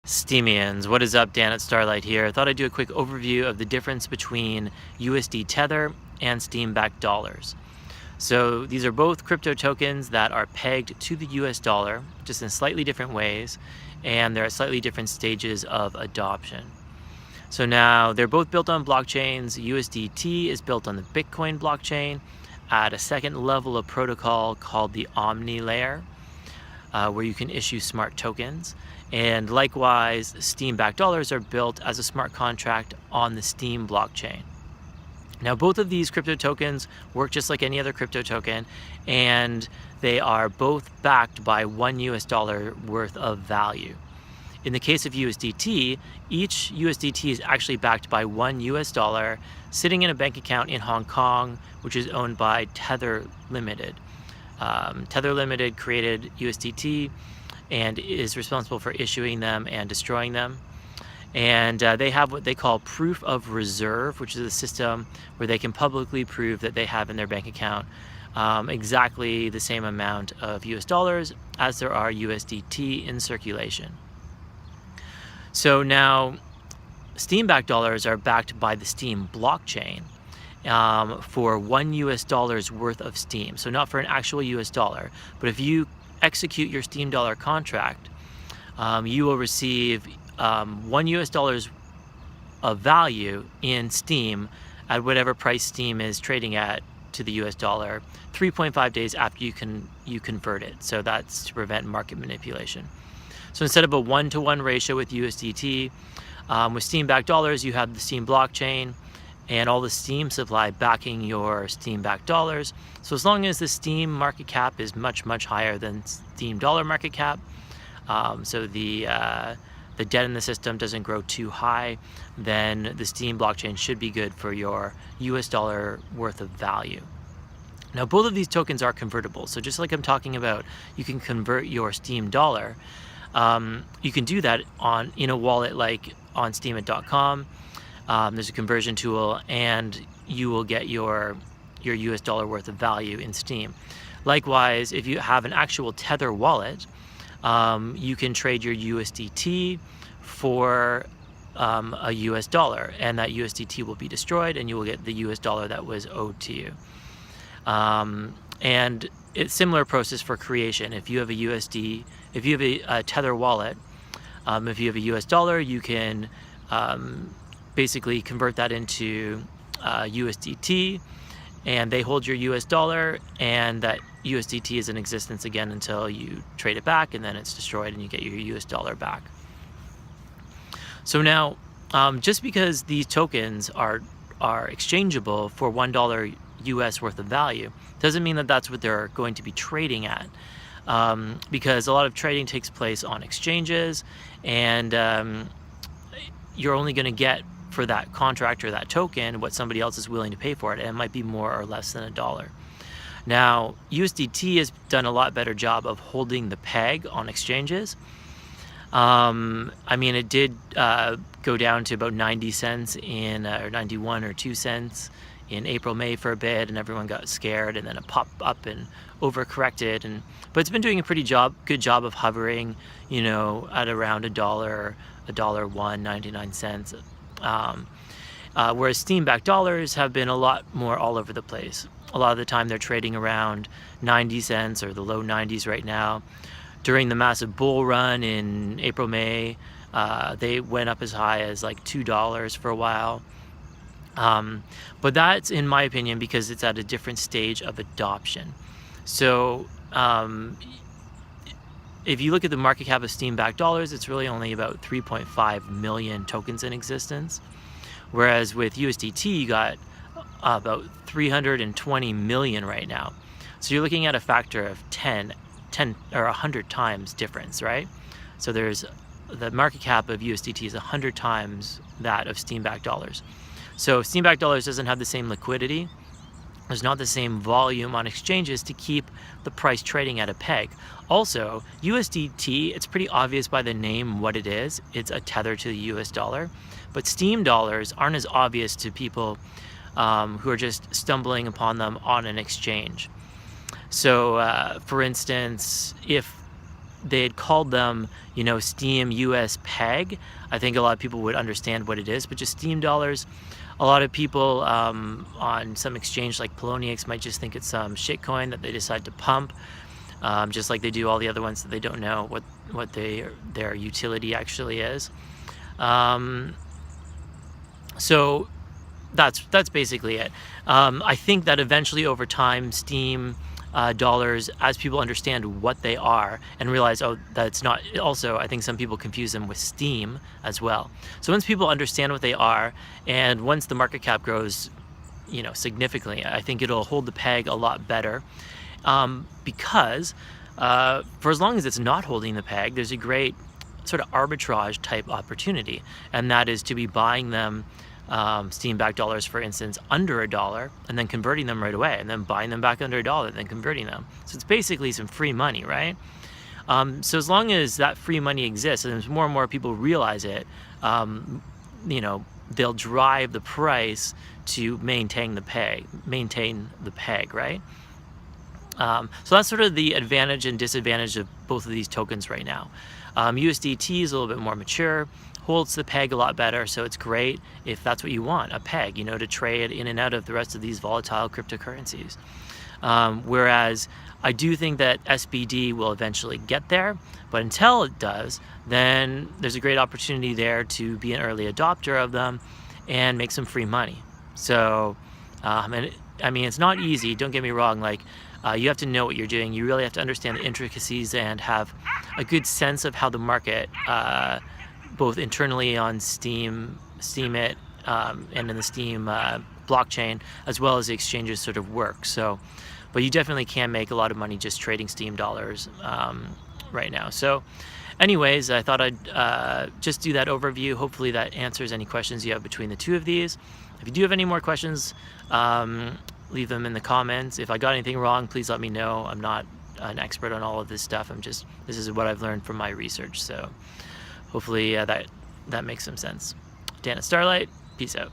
Steamians, what is up? Dan at Starlight here. I thought I'd do a quick overview of the difference between USD Tether and Steam-backed dollars. So these are both crypto tokens that are pegged to the US dollar, just in slightly different ways, and they're at slightly different stages of adoption. So now they're both built on blockchains. USDT is built on the Bitcoin blockchain at a second level of protocol called the Omni layer, where you can issue smart tokens. And likewise, Steam-backed dollars are built as a smart contract on the Steam blockchain. Now, both of these crypto tokens work just like any other crypto token, and they are both backed by $1 US worth of value. In the case of USDT, each USDT is actually backed by $1 US sitting in a bank account in Hong Kong, which is owned by Tether Limited. Tether Limited created USDT and is responsible for issuing them and destroying them. And they have what they call proof of reserve, which is a system where they can publicly prove that they have in their bank account exactly the same amount of US dollars as there are USDT in circulation. So now Steam-backed dollars are backed by the Steam blockchain for $1 US worth of Steam. So not for an actual US dollar, but if you execute your Steam dollar contract, you will receive $1 US of value in Steam at whatever price Steam is trading at to the US dollar 3.5 days after you convert it. So that's to prevent market manipulation. So instead of a 1-to-1 ratio with USDT, with Steam-backed dollars, you have the Steam blockchain and all the Steam supply backing your Steam-backed dollars. So as long as the Steam market cap is much, much higher than Steam dollar market cap, so the debt in the system doesn't grow too high, then the Steam blockchain should be good for your US dollar worth of value. Now, both of these tokens are convertible. So just like I'm talking about, you can convert your Steam dollar. You can do that in a wallet like on steemit.com. There's a conversion tool, and you will get your US dollar worth of value in Steam. Likewise, if you have an actual Tether wallet, you can trade your USDT for a US dollar, and that USDT will be destroyed, and you will get the US dollar that was owed to you. And it's similar process for creation. If you have a Tether wallet, if you have a US dollar, you can basically convert that into USDT, and they hold your US dollar, and that USDT is in existence again until you trade it back, and then it's destroyed and you get your US dollar back. So now, just because these tokens are exchangeable for $1 US worth of value doesn't mean that that's what they're going to be trading at, because a lot of trading takes place on exchanges, and you're only going to get for that contract or that token what somebody else is willing to pay for it, and it might be more or less than $1. Now, USDT has done a lot better job of holding the peg on exchanges. I mean, it did go down to about 90 cents or 91 or 2 cents in April, May for a bit, and everyone got scared, and then it popped up and overcorrected. But it's been doing a pretty good job of hovering, at around $1, $1.01, 99 cents. Whereas Steam-backed dollars have been a lot more all over the place. A lot of the time they're trading around 90 cents or the low 90s right now. During the massive bull run in April, May, they went up as high as like $2 for a while. But that's, in my opinion, because it's at a different stage of adoption. So if you look at the market cap of Steam-backed dollars, it's really only about 3.5 million tokens in existence. Whereas with USDT, you got about 320 million right now. So you're looking at a factor of 10 or 100 times difference, right? So the market cap of USDT is 100 times that of Steam-backed dollars. So Steam-backed dollars doesn't have the same liquidity. There's not the same volume on exchanges to keep the price trading at a peg. Also, USDT, it's pretty obvious by the name what it is. It's a tether to the US dollar. But Steam dollars aren't as obvious to people who are just stumbling upon them on an exchange. So, for instance, if they had called them, you know, Steam US Peg, I think a lot of people would understand what it is. But just Steam dollars, a lot of people on some exchange like Poloniex might just think it's some shitcoin that they decide to pump, just like they do all the other ones that they don't know what their utility actually is. So that's basically it. I think that eventually over time, Steam dollars, as people understand what they are and realize, oh, that's not, also I think some people confuse them with Steam as well. So once people understand what they are, and once the market cap grows, you know, significantly, I think it'll hold the peg a lot better, because for as long as it's not holding the peg, there's a great sort of arbitrage type opportunity, and that is to be buying them, Steam-backed dollars, for instance, under $1, and then converting them right away, and then buying them back under $1, and then converting them. So it's basically some free money, right? So as long as that free money exists, and as more and more people realize it, you know, they'll drive the price to maintain the peg, right? So that's sort of the advantage and disadvantage of both of these tokens right now. USDT is a little bit more mature, holds the peg a lot better, so it's great if that's what you want, a peg, you know, to trade in and out of the rest of these volatile cryptocurrencies. Whereas I do think that SBD will eventually get there, but until it does, then there's a great opportunity there to be an early adopter of them and make some free money. So, and I mean, it's not easy, don't get me wrong, like, you have to know what you're doing. You really have to understand the intricacies and have a good sense of how the market, both internally on Steemit, and in the Steem blockchain, as well as the exchanges sort of work. So, but you definitely can make a lot of money just trading Steem dollars right now. So anyways, I thought I'd just do that overview. Hopefully that answers any questions you have between the two of these. If you do have any more questions, leave them in the comments. If I got anything wrong, please let me know. I'm not an expert on all of this stuff. This is what I've learned from my research. So hopefully that makes some sense. Dan at Starlight, peace out.